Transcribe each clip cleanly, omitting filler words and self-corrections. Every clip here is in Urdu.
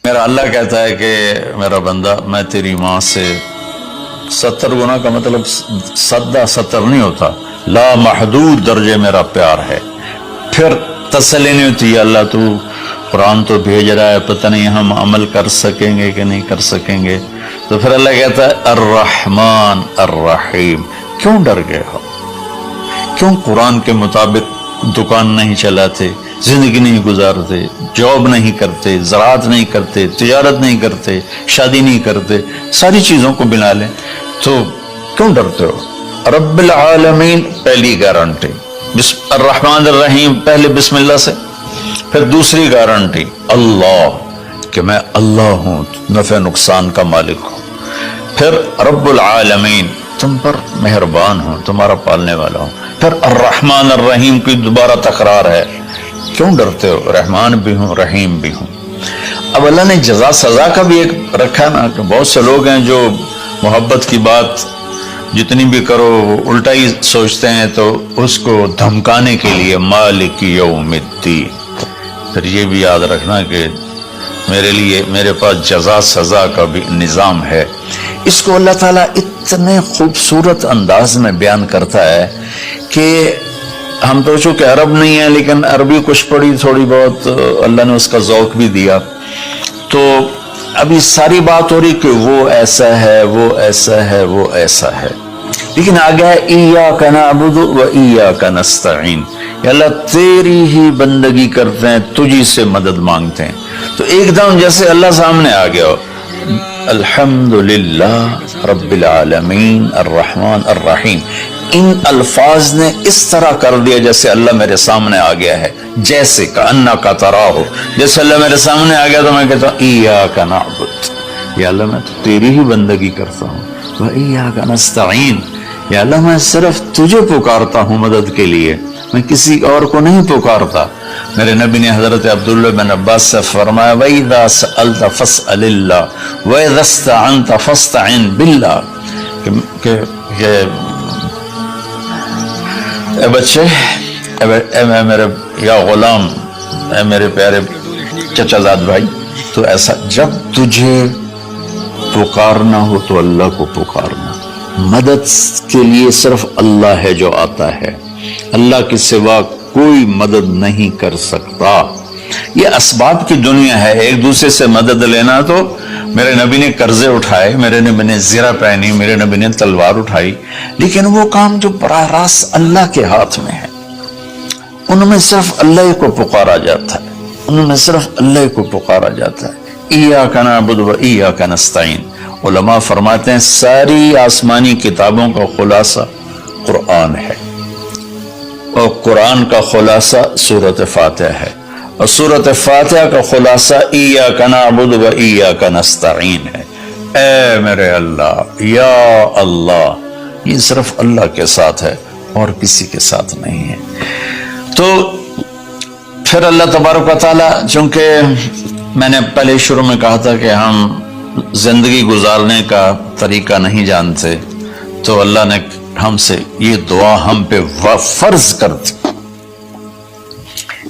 میرا اللہ کہتا ہے کہ میرا بندہ میں تیری ماں سے 70 گنا کا مطلب 70 نہیں ہوتا، لا محدود درجے میرا پیار ہے۔ پھر تسلی نہیں ہوتی، یا اللہ تو قرآن تو بھیج رہا ہے، پتہ نہیں ہم عمل کر سکیں گے کہ نہیں کر سکیں گے۔ تو پھر اللہ کہتا ہے الرحمن الرحیم، کیوں ڈر گئے ہو؟ کیوں قرآن کے مطابق دکان نہیں چلاتے، زندگی نہیں گزارتے، جاب نہیں کرتے، زراعت نہیں کرتے، تجارت نہیں کرتے، شادی نہیں کرتے، ساری چیزوں کو بنا لیں تو کیوں ڈرتے ہو؟ رب العالمین پہلی گارنٹی، الرحمن الرحیم پہلے بسم اللہ سے، پھر دوسری گارنٹی اللہ کہ میں اللہ ہوں، نفع نقصان کا مالک ہوں، پھر رب العالمین تم پر مہربان ہوں، تمہارا پالنے والا ہوں، پھر الرحمن الرحیم کی دوبارہ تکرار ہے۔ کیوں ڈرتے ہو؟ رحمان بھی ہوں رحیم بھی ہوں۔ اب اللہ نے جزا سزا کا بھی ایک رکھا نا، کہ بہت سے لوگ ہیں جو محبت کی بات جتنی بھی کرو الٹا ہی سوچتے ہیں، تو اس کو دھمکانے کے لیے مالک یوم الدین۔ پھر یہ بھی یاد رکھنا کہ میرے لیے میرے پاس جزا سزا کا بھی نظام ہے۔ اس کو اللہ تعالیٰ اتنے خوبصورت انداز میں بیان کرتا ہے کہ ہم تو چونکہ عرب نہیں ہیں، لیکن عربی کچھ پڑھی تھوڑی بہت، اللہ نے اس کا ذوق بھی دیا، تو ابھی ساری بات ہو رہی کہ وہ ایسا ہے، وہ ایسا ہے، وہ ایسا ہے، لیکن آگے ہے ایاک نعبد و ایاک نستعین، یا اللہ تیری ہی بندگی کرتے ہیں، تجھی سے مدد مانگتے ہیں۔ تو ایک دم جیسے اللہ سامنے آ گیا ہو، الحمدللہ رب العالمین الرحمن الرحیم، ان الفاظ نے اس طرح کر دیا جیسے اللہ میرے سامنے آ گیا ہے، جیسے کأنک تراہ، جیسے اللہ میرے سامنے آ گیا تو میں کہتا ہوں ایاک نعبد، یا اللہ میں تیری ہی بندگی کرتا ہوں، و ایاک نستعین، یا اللہ میں صرف تجھے پکارتا ہوں مدد کے لیے، میں کسی اور کو نہیں پکارتا۔ میرے نبی نے حضرت عبداللہ بن عباس سے فرمایا وَإِذَا سَأَلْتَ فَاسْأَلِ اللَّهِ وَإِذَا اسْتَعَنْتَ فَاسْتَعِنْ بِاللَّهِ کہ اے بچے، اے میرے یا غلام، اے میرے پیارے چچا زاد بھائی، تو ایسا جب تجھے پکارنا ہو تو اللہ کو پکارنا، مدد کے لیے صرف اللہ ہے جو آتا ہے، اللہ کے سوا کوئی مدد نہیں کر سکتا۔ یہ اسباب کی دنیا ہے، ایک دوسرے سے مدد لینا، تو میرے نبی نے قرضے اٹھائے، میرے نبی نے زرہ پہنی، میرے نبی نے تلوار اٹھائی، لیکن وہ کام جو براہ راست اللہ کے ہاتھ میں ہے، ان میں صرف اللہ کو پکارا جاتا ہے، ان میں صرف اللہ کو پکارا جاتا ہے۔ ایاک نعبد و ایاک نستعین، علماء فرماتے ہیں ساری آسمانی کتابوں کا خلاصہ قرآن ہے، اور قرآن کا خلاصہ سورۃ فاتحہ ہے، اور سورۃ فاتحہ کا خلاصہ ایاک نعبد و ایاک نستعین ہے۔ اے میرے اللہ، یا اللہ، یہ صرف اللہ کے ساتھ ہے اور کسی کے ساتھ نہیں ہے۔ تو پھر اللہ تبارک و تعالیٰ، چونکہ میں نے پہلے شروع میں کہا تھا کہ ہم زندگی گزارنے کا طریقہ نہیں جانتے، تو اللہ نے ہم سے یہ دعا ہم پہ فرض کر دی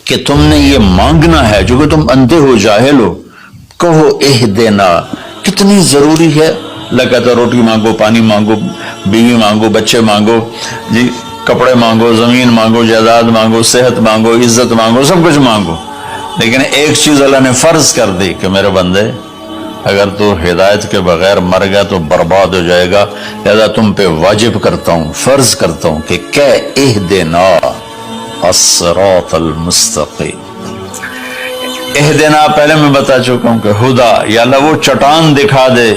کہ تم نے یہ مانگنا ہے جو کہ تم اندھے ہو جاہل ہو، کہو اہدنا۔ کتنی ضروری ہے، اللہ کہتا روٹی مانگو، پانی مانگو، بیوی مانگو، بچے مانگو، جی کپڑے مانگو، زمین مانگو، جائیداد مانگو، صحت مانگو، عزت مانگو، سب کچھ مانگو، لیکن ایک چیز اللہ نے فرض کر دی کہ میرے بندے اگر تو ہدایت کے بغیر مر گیا تو برباد ہو جائے گا، لہذا تم پہ واجب کرتا ہوں، فرض کرتا ہوں کہ کہ اہدنا الصراط المستقیم۔ اہدنا پہلے میں بتا چکا ہوں کہ ہدا، یا اللہ وہ چٹان دکھا دے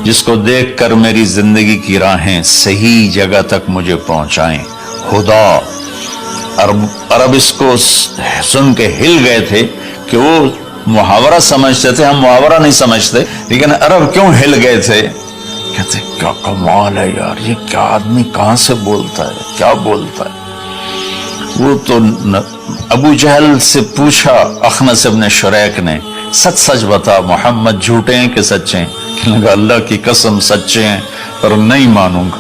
جس کو دیکھ کر میری زندگی کی راہیں صحیح جگہ تک مجھے پہنچائیں۔ ہدا، عرب اس کو سن کے ہل گئے تھے کہ وہ محاورہ سمجھتے تھے، ہم محاورہ نہیں سمجھتے، لیکن عرب کیوں ہل گئے تھے؟ کہتے کیا کمال ہے یار، یہ کیا آدمی کہاں سے بولتا ہے، کیا بولتا ہے۔ وہ تو ابو جہل سے پوچھا اخنس ابن شریک نے، سچ سچ بتا محمد جھوٹے ہیں کہ سچے ہیں؟ کہنے لگا اللہ کی قسم سچے ہیں، پر نہیں مانوں گا،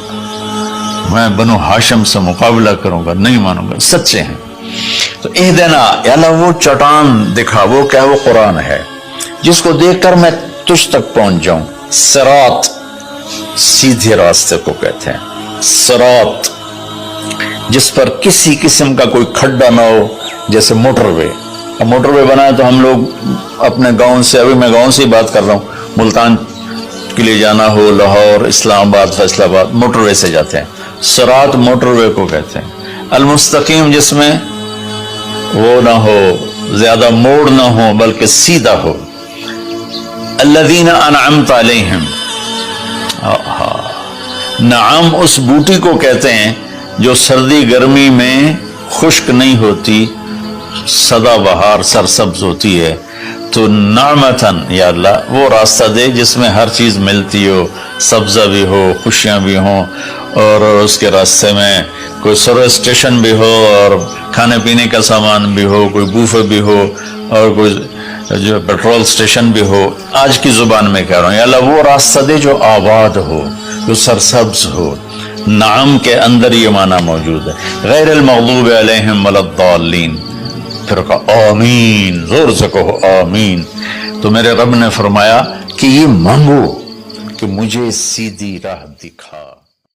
میں بنو ہاشم سے مقابلہ کروں گا، نہیں مانوں گا، سچے ہیں۔ تو اہدنا، یا اللہ وہ چٹان دکھا، وہ کیا؟ وہ قرآن ہے۔ جس کو دیکھ کر میں تجھ تک پہنچ جاؤں. صراط سیدھے راستے کو کہتے ہیں. صراط جس پر کسی قسم کا کوئی کھڈا نہ ہو, جیسے موٹر وے. اب موٹر وے بنا ہے تو ہم لوگ اپنے گاؤں سے, ابھی میں گاؤں سے ہی بات کر رہا ہوں, ملتان کے لیے جانا ہو, لاہور, اسلام آباد, فیصل آباد, موٹر وے سے جاتے ہیں. صراط موٹر وے کو کہتے ہیں. المستقیم جس میں وہ نہ ہو, زیادہ موڑ نہ ہو, بلکہ سیدھا ہو. الذین انعمت علیہم, نعم اس بوٹی کو کہتے ہیں جو سردی گرمی میں خشک نہیں ہوتی, سدا بہار سرسبز ہوتی ہے. تو نعمتن یا اللہ وہ راستہ دے جس میں ہر چیز ملتی ہو, سبزہ بھی ہو, خوشیاں بھی ہوں, اور اس کے راستے میں کوئی سروس اسٹیشن بھی ہو, اور کھانے پینے کا سامان بھی ہو, کوئی بوفے بھی ہو, اور کوئی جو پیٹرول اسٹیشن بھی ہو. آج کی زبان میں کہہ رہا ہوں, یا اللہ وہ راستہ دے جو آباد ہو, جو سرسبز ہو. نعم کے اندر یہ معنی موجود ہے. غیر المغضوب علیہم ولا الضالین. پھر کہا آمین, زور سے کہو آمین. تو میرے رب نے فرمایا کہ یہ مانگو کہ مجھے سیدھی راہ دکھا.